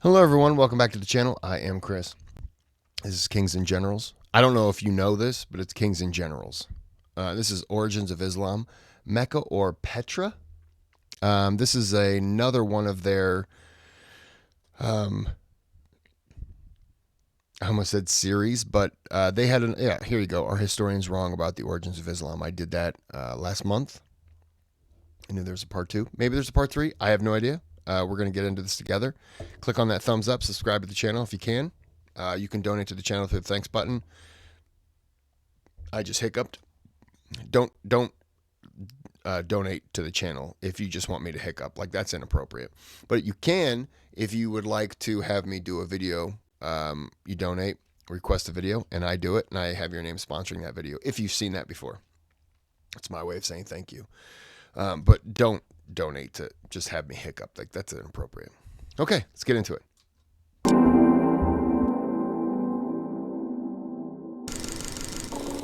Hello everyone, welcome back to the channel. I am Kris. This is Kings and Generals. I don't know if you know this, but it's Kings and Generals. This is Origins of Islam, Mecca or Petra. This is another one of their, I almost said series, but they had here you go. Our historian's wrong about the origins of Islam. I did that last month. I knew there was a part 2. Maybe there's a part 3. I have no idea. We're going to get into this together. Click on that thumbs up, subscribe to the channel if you can. You can donate to the channel through the thanks button. I just hiccuped. Don't donate to the channel if you just want me to hiccup. Like, that's inappropriate. But you can, if you would like to have me do a video, you donate, request a video, and I do it, and I have your name sponsoring that video if you've seen that before. That's my way of saying thank you. But don't donate to just have me hiccup. Like, that's inappropriate. Okay, let's get into it.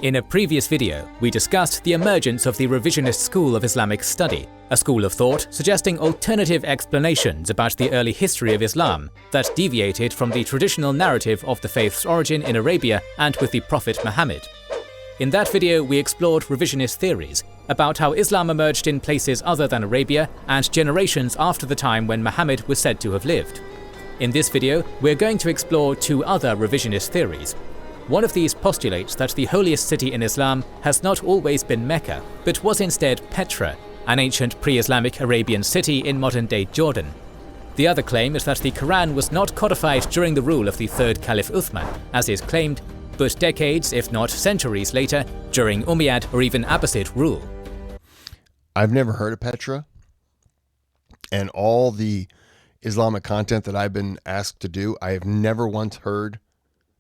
In a previous video, we discussed the emergence of the revisionist school of Islamic study, a school of thought suggesting alternative explanations about the early history of Islam that deviated from the traditional narrative of the faith's origin in Arabia and with the Prophet Muhammad. In that video, we explored revisionist theories about how Islam emerged in places other than Arabia and generations after the time when Muhammad was said to have lived. In this video, we're going to explore 2 other revisionist theories. One of these postulates that the holiest city in Islam has not always been Mecca, but was instead Petra, an ancient pre-Islamic Arabian city in modern-day Jordan. The other claim is that the Quran was not codified during the rule of the 3rd Caliph Uthman, as is claimed, but decades, if not centuries later, during Umayyad or even Abbasid rule. I've never heard of Petra, and all the Islamic content that I've been asked to do, I have never once heard.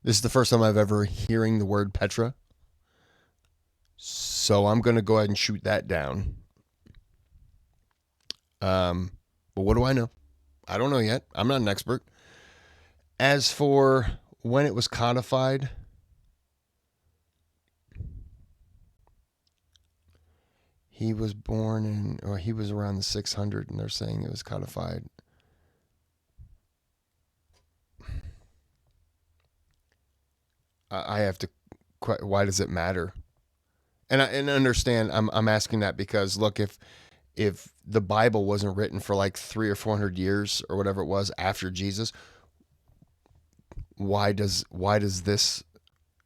This is the first time I've ever hearing the word Petra. So I'm going to go ahead and shoot that down. But what do I know? I don't know yet. I'm not an expert. As for when it was codified, he was born in, or he was around the 600, and they're saying it was codified. I have to, why does it matter? And I understand, I'm asking that because, look, if the Bible wasn't written for like 300 or 400 years or whatever it was after Jesus, why does this,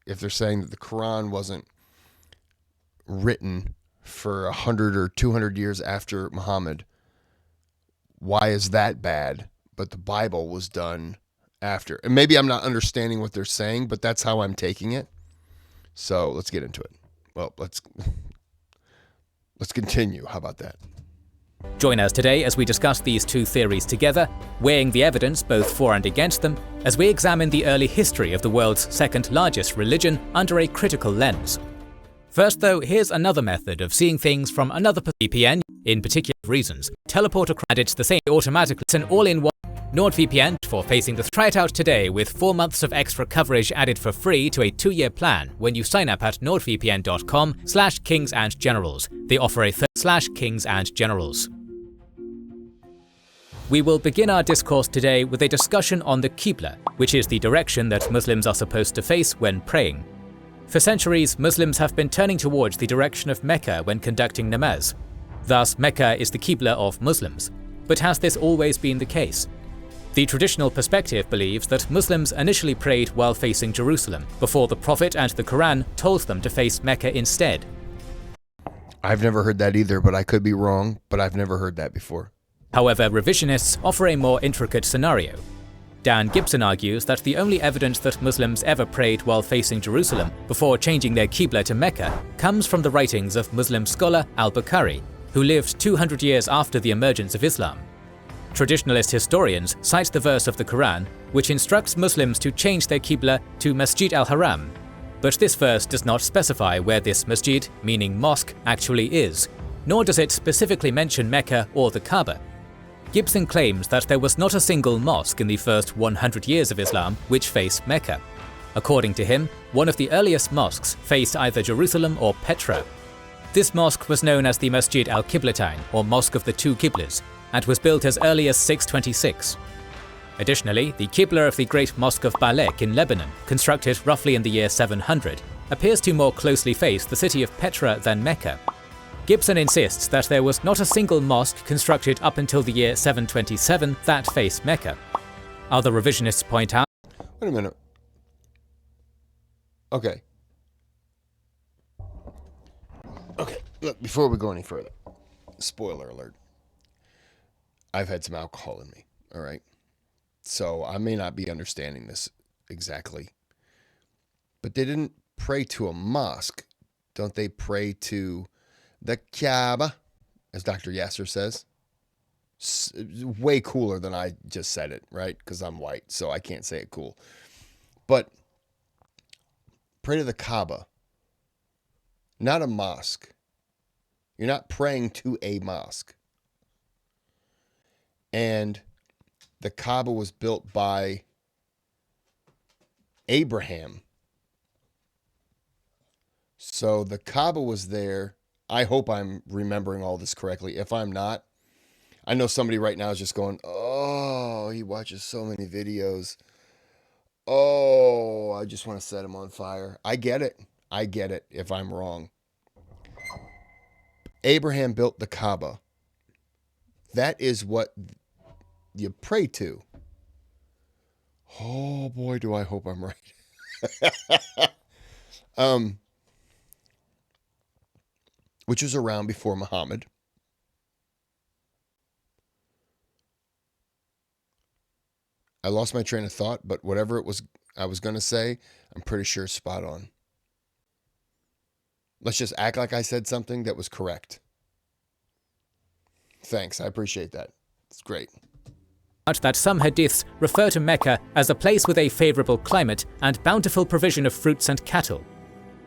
if they're saying that the Quran wasn't written for 100 or 200 years after Muhammad, why is that bad? But the Bible was done after. And maybe I'm not understanding what they're saying, but that's how I'm taking it. So let's get into it. Well, let's continue. How about that? Join us today as we discuss these 2 theories together, weighing the evidence both for and against them, as we examine the early history of the world's 2nd largest religion under a critical lens. First though, here's another method of seeing things from another VPN, in particular reasons. Teleporter credits the same automatically. It's an all-in-one NordVPN for facing the Try it out today with 4 months of extra coverage added for free to a 2-year plan when you sign up at nordvpn.com/kingsandgenerals. They offer a /kingsandgenerals. We will begin our discourse today with a discussion on the Qibla, which is the direction that Muslims are supposed to face when praying. For centuries, Muslims have been turning towards the direction of Mecca when conducting namaz. Thus, Mecca is the Qibla of Muslims. But has this always been the case? The traditional perspective believes that Muslims initially prayed while facing Jerusalem, before the Prophet and the Quran told them to face Mecca instead. I've never heard that either, but I could be wrong, but I've never heard that before. However, revisionists offer a more intricate scenario. Dan Gibson argues that the only evidence that Muslims ever prayed while facing Jerusalem before changing their Qibla to Mecca comes from the writings of Muslim scholar al-Bukhari, who lived 200 years after the emergence of Islam. Traditionalist historians cite the verse of the Quran, which instructs Muslims to change their Qibla to Masjid al-Haram, but this verse does not specify where this masjid, meaning mosque, actually is, nor does it specifically mention Mecca or the Kaaba. Gibson claims that there was not a single mosque in the first 100 years of Islam which faced Mecca. According to him, one of the earliest mosques faced either Jerusalem or Petra. This mosque was known as the Masjid al-Qiblatain, or Mosque of the Two Qiblas, and was built as early as 626. Additionally, the Qibla of the Great Mosque of Baalek in Lebanon, constructed roughly in the year 700, appears to more closely face the city of Petra than Mecca. Gibson insists that there was not a single mosque constructed up until the year 727 that faced Mecca. Other revisionists point out— Wait a minute. Okay. Okay, look, before we go any further, spoiler alert. I've had some alcohol in me, all right? So I may not be understanding this exactly. But they didn't pray to a mosque. Don't they pray to the Kaaba, as Dr. Yasser says? Way cooler than I just said it, right? Because I'm white, so I can't say it cool. But pray to the Kaaba, not a mosque. You're not praying to a mosque. And the Kaaba was built by Abraham. So the Kaaba was there. I hope I'm remembering all this correctly. If I'm not, I know somebody right now is just going, oh, he watches so many videos. Oh, I just want to set him on fire. I get it. I get it if I'm wrong. Abraham built the Kaaba. That is what you pray to. Oh boy, do I hope I'm right. Which was around before Muhammad. I lost my train of thought, but whatever it was I was going to say, I'm pretty sure spot on. Let's just act like I said something that was correct. Thanks, I appreciate that. It's great. that some hadiths refer to Mecca as a place with a favourable climate and bountiful provision of fruits and cattle.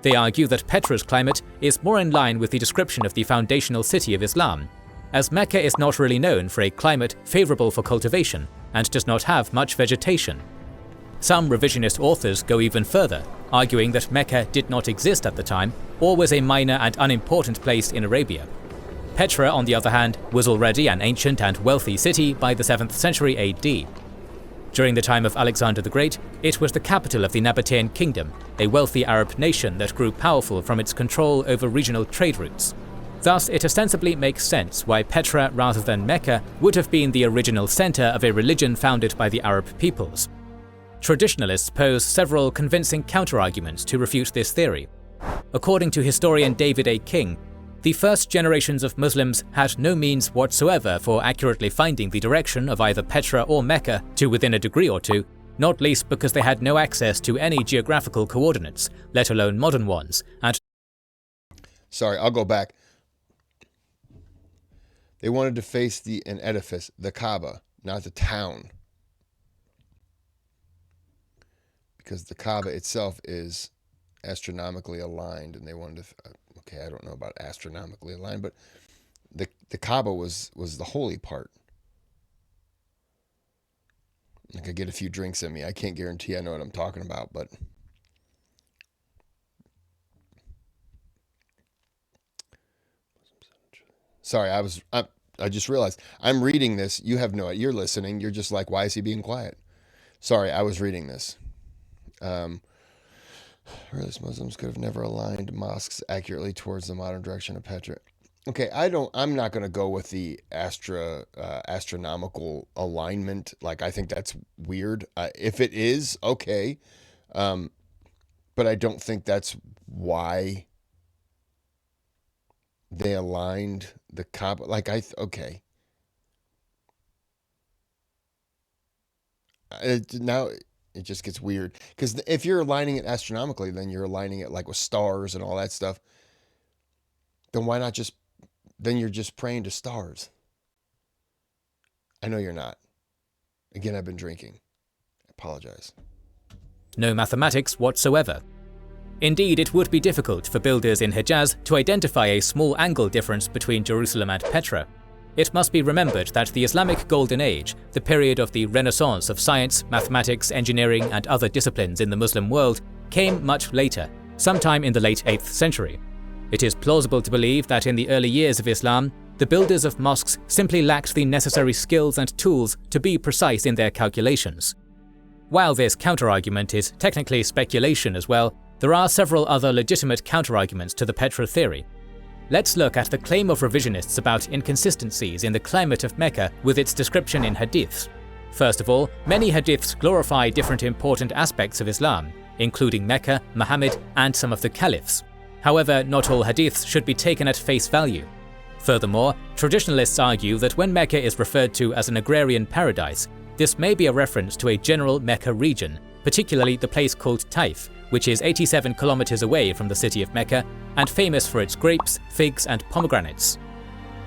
They argue that Petra's climate is more in line with the description of the foundational city of Islam, as Mecca is not really known for a climate favourable for cultivation and does not have much vegetation. Some revisionist authors go even further, arguing that Mecca did not exist at the time or was a minor and unimportant place in Arabia. Petra, on the other hand, was already an ancient and wealthy city by the 7th century AD. During the time of Alexander the Great, it was the capital of the Nabatean Kingdom, a wealthy Arab nation that grew powerful from its control over regional trade routes. Thus, it ostensibly makes sense why Petra rather than Mecca would have been the original center of a religion founded by the Arab peoples. Traditionalists pose several convincing counterarguments to refute this theory. According to historian David A. King, the first generations of Muslims had no means whatsoever for accurately finding the direction of either Petra or Mecca to within a degree or two, not least because they had no access to any geographical coordinates, let alone modern ones, and— Sorry, I'll go back. They wanted to face an edifice, the Kaaba, not the town. Because the Kaaba itself is astronomically aligned, and they wanted to— okay, I don't know about astronomically aligned, but the Kaaba was the holy part. I could get a few drinks in me. I can't guarantee I know what I'm talking about, but sorry, I just realized I'm reading this. You have no idea. You're listening. You're just like, why is he being quiet? Sorry, I was reading this. Earliest Muslims could have never aligned mosques accurately towards the modern direction of Petra. Okay, I'm not going to go with the astronomical alignment. Like, I think that's weird. If it is, okay. But I don't think that's why they aligned the Kaaba. Like, okay. Now it just gets weird. Because if you're aligning it astronomically, then you're aligning it like with stars and all that stuff. Then why not just... Then you're just praying to stars. I know you're not. Again, I've been drinking. I apologize. No mathematics whatsoever. Indeed, it would be difficult for builders in Hejaz to identify a small angle difference between Jerusalem and Petra. It must be remembered that the Islamic Golden Age, the period of the renaissance of science, mathematics, engineering, and other disciplines in the Muslim world, came much later, sometime in the late 8th century. It is plausible to believe that in the early years of Islam, The builders of mosques simply lacked the necessary skills and tools to be precise in their calculations. While this counterargument is technically speculation as well, there are several other legitimate counterarguments to the Petra theory. Let's look at the claim of revisionists about inconsistencies in the climate of Mecca with its description in hadiths. First of all, many hadiths glorify different important aspects of Islam, including Mecca, Muhammad, and some of the caliphs. However, not all hadiths should be taken at face value. Furthermore, traditionalists argue that when Mecca is referred to as an agrarian paradise, this may be a reference to a general Mecca region, particularly the place called Taif, which is 87 kilometers away from the city of Mecca and famous for its grapes, figs, and pomegranates.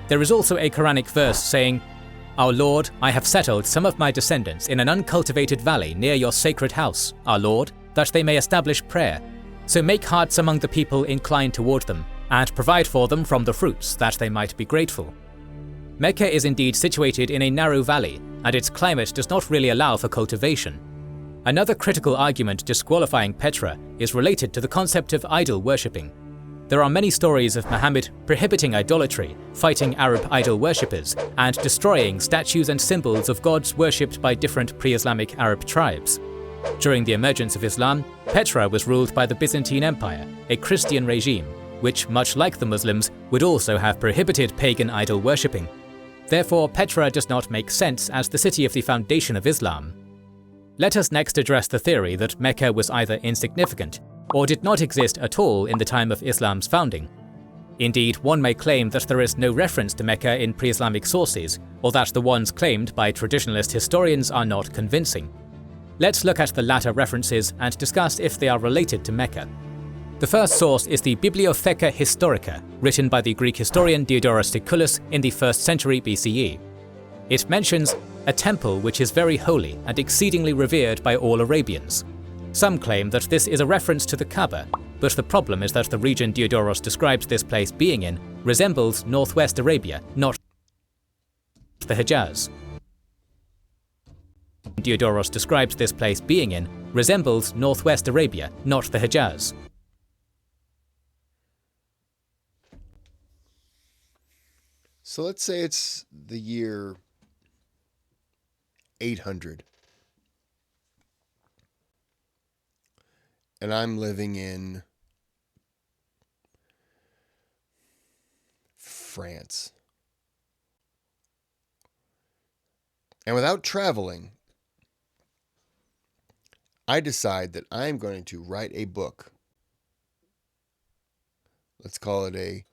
There is also a Quranic verse saying, "Our Lord, I have settled some of my descendants in an uncultivated valley near your sacred house, our Lord, that they may establish prayer. So make hearts among the people inclined toward them, and provide for them from the fruits, that they might be grateful." Mecca is indeed situated in a narrow valley, and its climate does not really allow for cultivation. Another critical argument disqualifying Petra is related to the concept of idol worshipping. There are many stories of Muhammad prohibiting idolatry, fighting Arab idol worshippers, and destroying statues and symbols of gods worshipped by different pre-Islamic Arab tribes. During the emergence of Islam, Petra was ruled by the Byzantine Empire, a Christian regime, which, much like the Muslims, would also have prohibited pagan idol worshipping. Therefore, Petra does not make sense as the city of the foundation of Islam. Let us next address the theory that Mecca was either insignificant or did not exist at all in the time of Islam's founding. Indeed, one may claim that there is no reference to Mecca in pre-Islamic sources, or that the ones claimed by traditionalist historians are not convincing. Let's look at the latter references and discuss if they are related to Mecca. The first source is the Bibliotheca Historica, written by the Greek historian Diodorus Siculus in the 1st century BCE. It mentions a temple which is very holy and exceedingly revered by all Arabians. Some claim that this is a reference to the Kaaba, but the problem is that the region Diodorus describes this place being in resembles northwest Arabia, not the Hejaz. Diodorus describes this place being in resembles northwest Arabia, not the Hejaz. So let's say it's the year 800. And I'm living in France. And without traveling, I decide that I'm going to write a book. Let's call it a,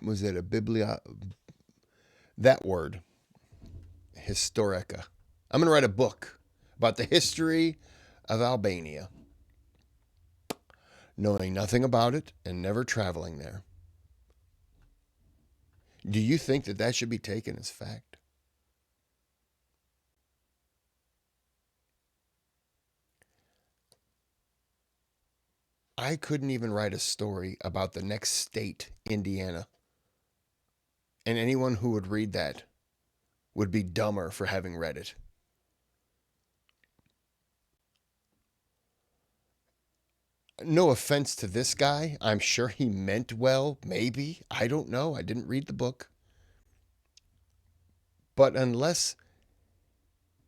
was it a that word, historica. I'm going to write a book about the history of Albania, knowing nothing about it and never traveling there. Do you think that that should be taken as fact? I couldn't even write a story about the next state, Indiana. And anyone who would read that would be dumber for having read it. No offense to this guy. I'm sure he meant well, maybe. I don't know. I didn't read the book. But unless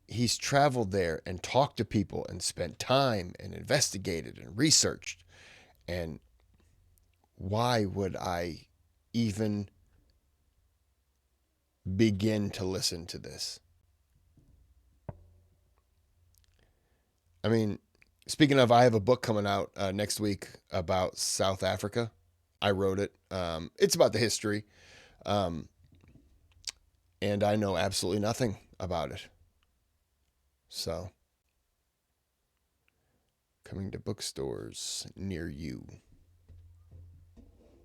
he's traveled there and talked to people and spent time and investigated and researched, and why would I even begin to listen to this? I mean, speaking of, I have a book coming out next week about South Africa. I wrote it. It's about the history. And I know absolutely nothing about it. So, coming to bookstores near you.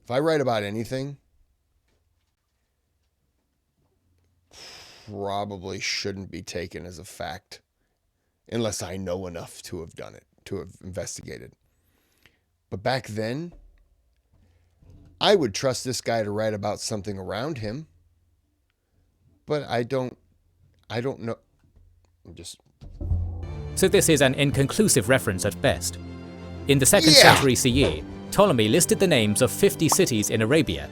If I write about anything, probably shouldn't be taken as a fact unless I know enough to have done it, to have investigated. But back then, I would trust this guy to write about something around him. But I don't know. So this is an inconclusive reference at best. In the 2nd century CE, Ptolemy listed the names of 50 cities in Arabia.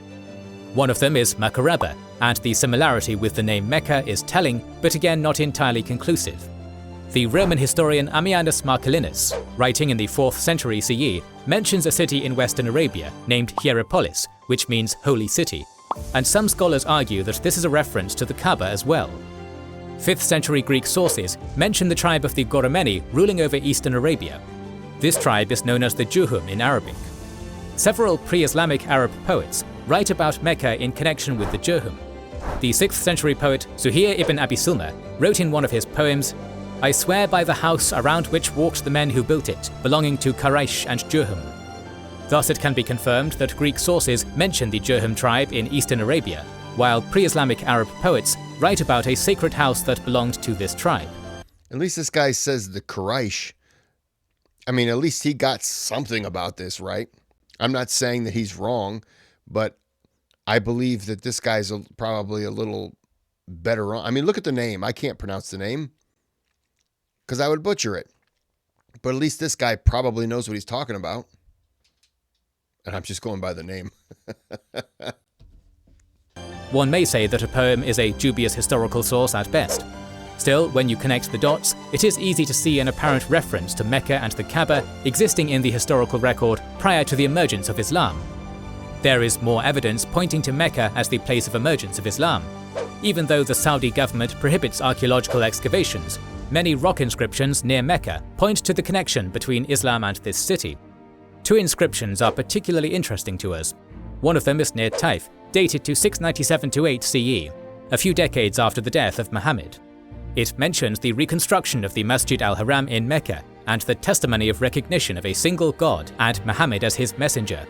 One of them is Makaraba, and the similarity with the name Mecca is telling, but again not entirely conclusive. The Roman historian Ammianus Marcellinus, writing in the 4th century CE, mentions a city in western Arabia named Hierapolis, which means holy city, and some scholars argue that this is a reference to the Kaaba as well. 5th century Greek sources mention the tribe of the Goromeni ruling over eastern Arabia. This tribe is known as the Juhum in Arabic. Several pre-Islamic Arab poets write about Mecca in connection with the Juhum. The 6th century poet Zuhair ibn Abi Sulma wrote in one of his poems, "I swear by the house around which walked the men who built it, belonging to Quraysh and Juhum." Thus it can be confirmed that Greek sources mention the Juhum tribe in eastern Arabia, while pre-Islamic Arab poets write about a sacred house that belonged to this tribe. At least this guy says the Quraysh. I mean, at least he got something about this, right? I'm not saying that he's wrong, but I believe that this guy's probably a little better on. I mean, look at the name. I can't pronounce the name because I would butcher it. But at least this guy probably knows what he's talking about. And I'm just going by the name. One may say that a poem is a dubious historical source at best. Still, when you connect the dots, it is easy to see an apparent reference to Mecca and the Kaaba existing in the historical record prior to the emergence of Islam. There is more evidence pointing to Mecca as the place of emergence of Islam. Even though the Saudi government prohibits archaeological excavations, many rock inscriptions near Mecca point to the connection between Islam and this city. 2 inscriptions are particularly interesting to us. One of them is near Taif, dated to 697–8 CE, a few decades after the death of Muhammad. It mentions the reconstruction of the Masjid al-Haram in Mecca and the testimony of recognition of a single God and Muhammad as his messenger.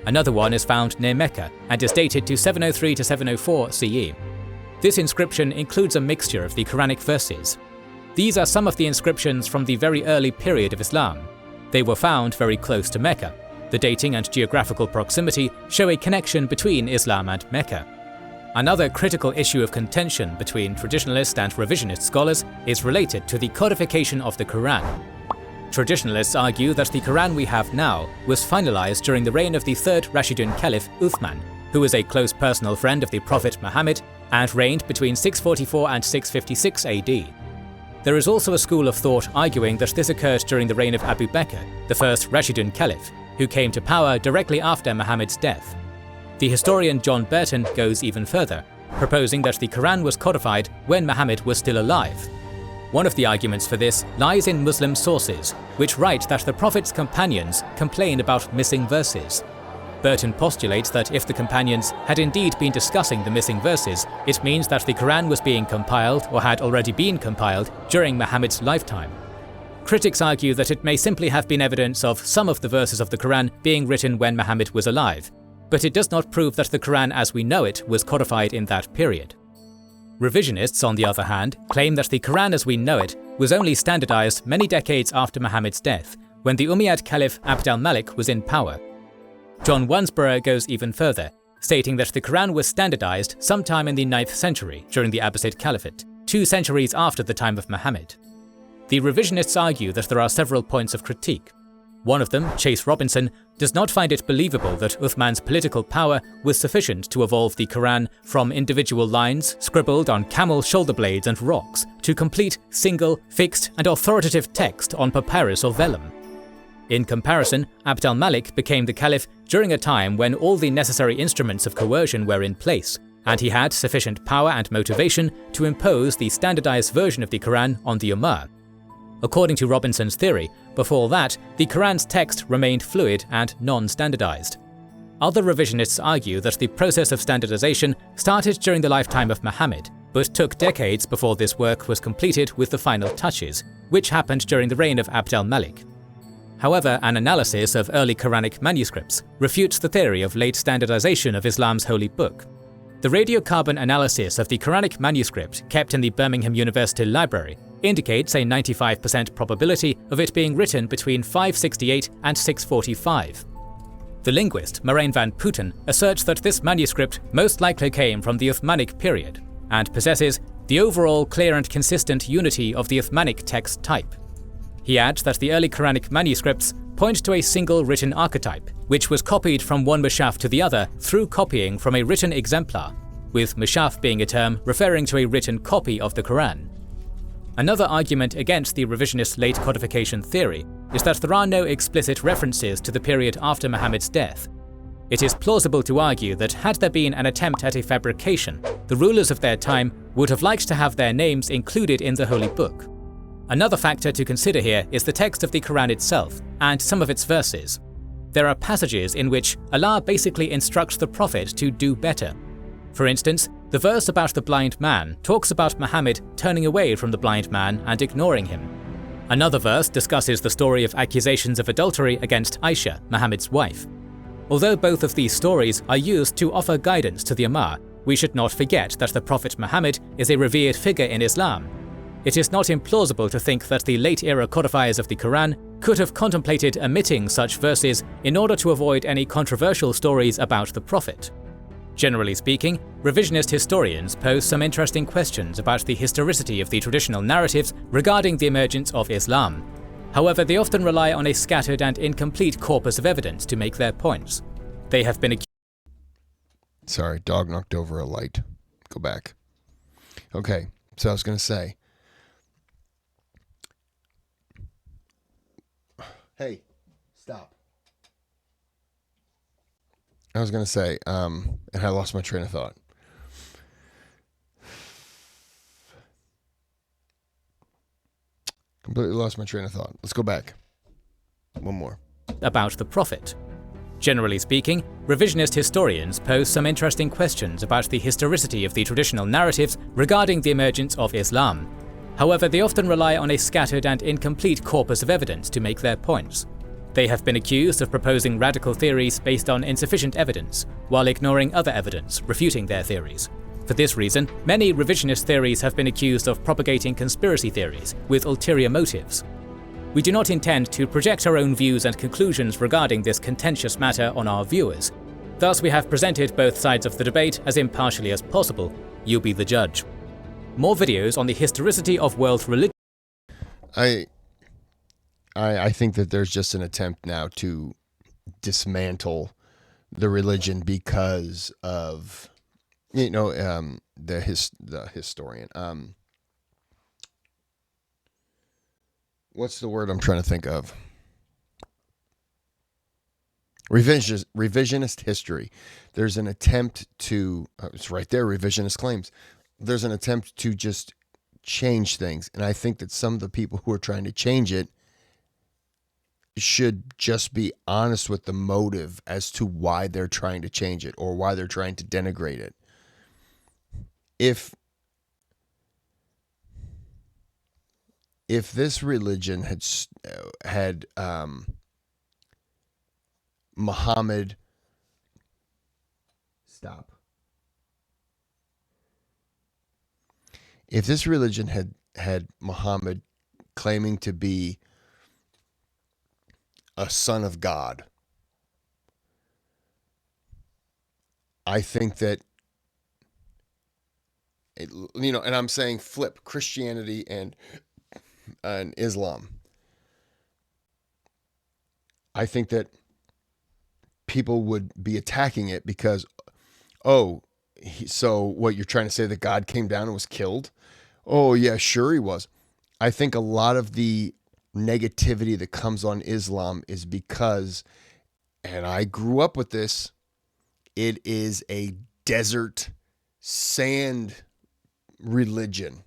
Another one is found near Mecca and is dated to 703–704 CE. This inscription includes a mixture of the Quranic verses. These are some of the inscriptions from the very early period of Islam. They were found very close to Mecca. The dating and geographical proximity show a connection between Islam and Mecca. Another critical issue of contention between traditionalist and revisionist scholars is related to the codification of the Quran. Traditionalists argue that the Quran we have now was finalized during the reign of the 3rd Rashidun Caliph Uthman, who was a close personal friend of the Prophet Muhammad and reigned between 644 and 656 AD. There is also a school of thought arguing that this occurred during the reign of Abu Bakr, the 1st Rashidun Caliph, who came to power directly after Muhammad's death. The historian John Burton goes even further, proposing that the Quran was codified when Muhammad was still alive. One of the arguments for this lies in Muslim sources, which write that the Prophet's companions complain about missing verses. Burton postulates that if the companions had indeed been discussing the missing verses, it means that the Quran was being compiled or had already been compiled during Muhammad's lifetime. Critics argue that it may simply have been evidence of some of the verses of the Quran being written when Muhammad was alive, but it does not prove that the Quran as we know it was codified in that period. Revisionists, on the other hand, claim that the Quran as we know it was only standardized many decades after Muhammad's death, when the Umayyad Caliph Abd al-Malik was in power. John Wansborough goes even further, stating that the Quran was standardized sometime in the 9th century during the Abbasid Caliphate, 2 centuries after the time of Muhammad. The revisionists argue that there are several points of critique. One of them, Chase Robinson, does not find it believable that Uthman's political power was sufficient to evolve the Quran from individual lines scribbled on camel shoulder blades and rocks to complete, single, fixed, and authoritative text on papyrus or vellum. In comparison, Abd al-Malik became the caliph during a time when all the necessary instruments of coercion were in place, and he had sufficient power and motivation to impose the standardized version of the Quran on the Ummah. According to Robinson's theory, before that, the Quran's text remained fluid and non-standardized. Other revisionists argue that the process of standardization started during the lifetime of Muhammad, but took decades before this work was completed with the final touches, which happened during the reign of Abd al-Malik. However, an analysis of early Quranic manuscripts refutes the theory of late standardization of Islam's holy book. The radiocarbon analysis of the Quranic manuscript kept in the Birmingham University Library indicates a 95% probability of it being written between 568 and 645. The linguist Moraine van Putten asserts that this manuscript most likely came from the Uthmanic period and possesses the overall clear and consistent unity of the Uthmanic text type. He adds that the early Quranic manuscripts point to a single written archetype, which was copied from one mushaf to the other through copying from a written exemplar, with mushaf being a term referring to a written copy of the Quran. Another argument against the revisionist late codification theory is that there are no explicit references to the period after Muhammad's death. It is plausible to argue that had there been an attempt at a fabrication, the rulers of their time would have liked to have their names included in the Holy Book. Another factor to consider here is the text of the Quran itself and some of its verses. There are passages in which Allah basically instructs the Prophet to do better. For instance, the verse about the blind man talks about Muhammad turning away from the blind man and ignoring him. Another verse discusses the story of accusations of adultery against Aisha, Muhammad's wife. Although both of these stories are used to offer guidance to the Ummah, we should not forget that the Prophet Muhammad is a revered figure in Islam. It is not implausible to think that the late-era codifiers of the Quran could have contemplated omitting such verses in order to avoid any controversial stories about the Prophet. Generally speaking, revisionist historians pose some interesting questions about the historicity of the traditional narratives regarding the emergence of Islam. However, they often rely on a scattered and incomplete corpus of evidence to make their points. They have been Sorry, dog knocked over a light. Go back. Okay, so I was going to say. Hey, stop. I was going to say, and I lost my train of thought. Completely lost my train of thought. Let's go back. One more. About the Prophet. Generally speaking, revisionist historians pose some interesting questions about the historicity of the traditional narratives regarding the emergence of Islam. However, they often rely on a scattered and incomplete corpus of evidence to make their points. They have been accused of proposing radical theories based on insufficient evidence, while ignoring other evidence refuting their theories. For this reason, many revisionist theories have been accused of propagating conspiracy theories with ulterior motives. We do not intend to project our own views and conclusions regarding this contentious matter on our viewers. Thus, we have presented both sides of the debate as impartially as possible. You be the judge. More videos on the historicity of world religion. I think that there's just an attempt now to dismantle the religion because of, the historian. What's the word I'm trying to think of? Revisionist history. There's an attempt to, it's right there, revisionist claims. There's an attempt to just change things. And I think that some of the people who are trying to change it should just be honest with the motive as to why they're trying to change it or why they're trying to denigrate it. If this religion had Muhammad, stop. If this religion had Muhammad claiming to be a son of God, I think that and I'm saying flip Christianity and Islam. I think that people would be attacking it because, so what you're trying to say, that God came down and was killed? Oh yeah, sure he was. I think a lot of the negativity that comes on Islam is because, and I grew up with this, it is a desert sand religion.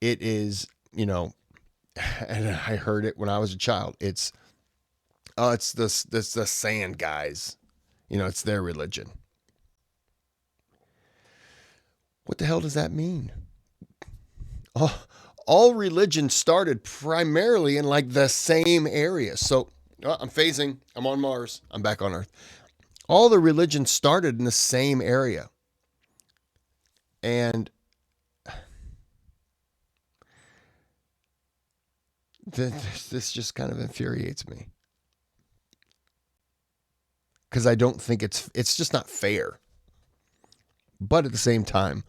It is, and I heard it when I was a child. It's the sand guys. It's their religion. What the hell does that mean? All religion started primarily in like the same area. So I'm phasing. I'm on Mars. I'm back on Earth. All the religions started in the same area. And this just kind of infuriates me. Because I don't think it's just not fair. But at the same time,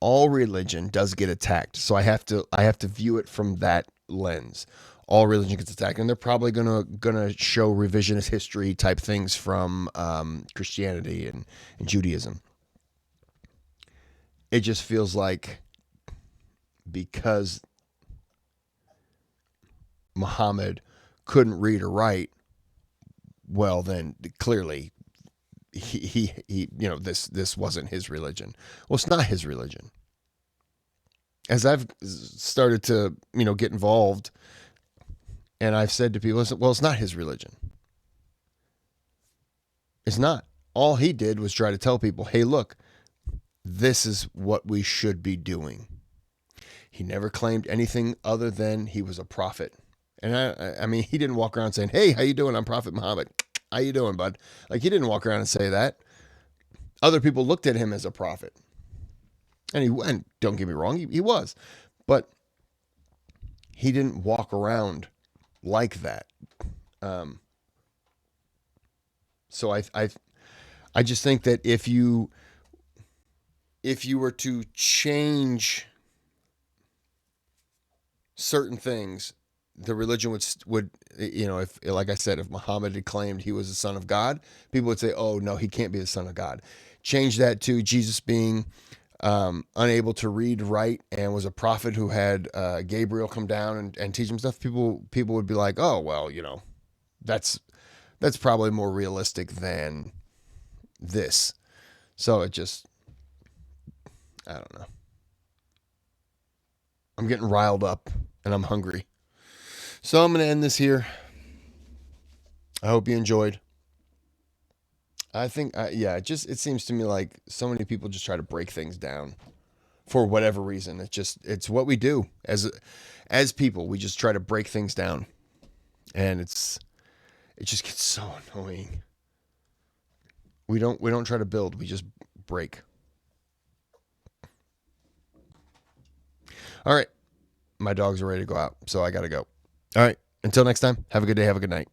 all religion does get attacked. So I have to view it from that lens. all religion gets attacked, and they're probably gonna show revisionist history type things from Christianity and Judaism. It just feels like because Muhammad couldn't read or write, well, then clearly he this wasn't his religion. Well, it's not his religion. As I've started to get involved, and I've said to people, well, it's not his religion. It's not. All he did was try to tell people, hey, look, this is what we should be doing. He never claimed anything other than he was a prophet. And I mean, he didn't walk around saying, hey, how you doing? I'm Prophet Muhammad. How you doing, bud? Like, he didn't walk around and say that. Other people looked at him as a prophet. And don't get me wrong, he was. But he didn't walk around like that. So I just think that if you were to change certain things, the religion would if, like I said, if Muhammad had claimed he was the son of God, people would say, oh no, he can't be the son of God. Change that to Jesus being unable to read, write, and was a prophet who had Gabriel come down and teach him stuff. People would be like, oh well, that's probably more realistic than this. So it just, I don't know. I'm getting riled up and I'm hungry. So I'm going to end this here. I hope you enjoyed. I think, it seems to me like so many people just try to break things down for whatever reason. It's what we do as people. We just try to break things down, and it just gets so annoying. We don't try to build. We just break. All right. My dogs are ready to go out, so I got to go. All right. Until next time, have a good day. Have a good night.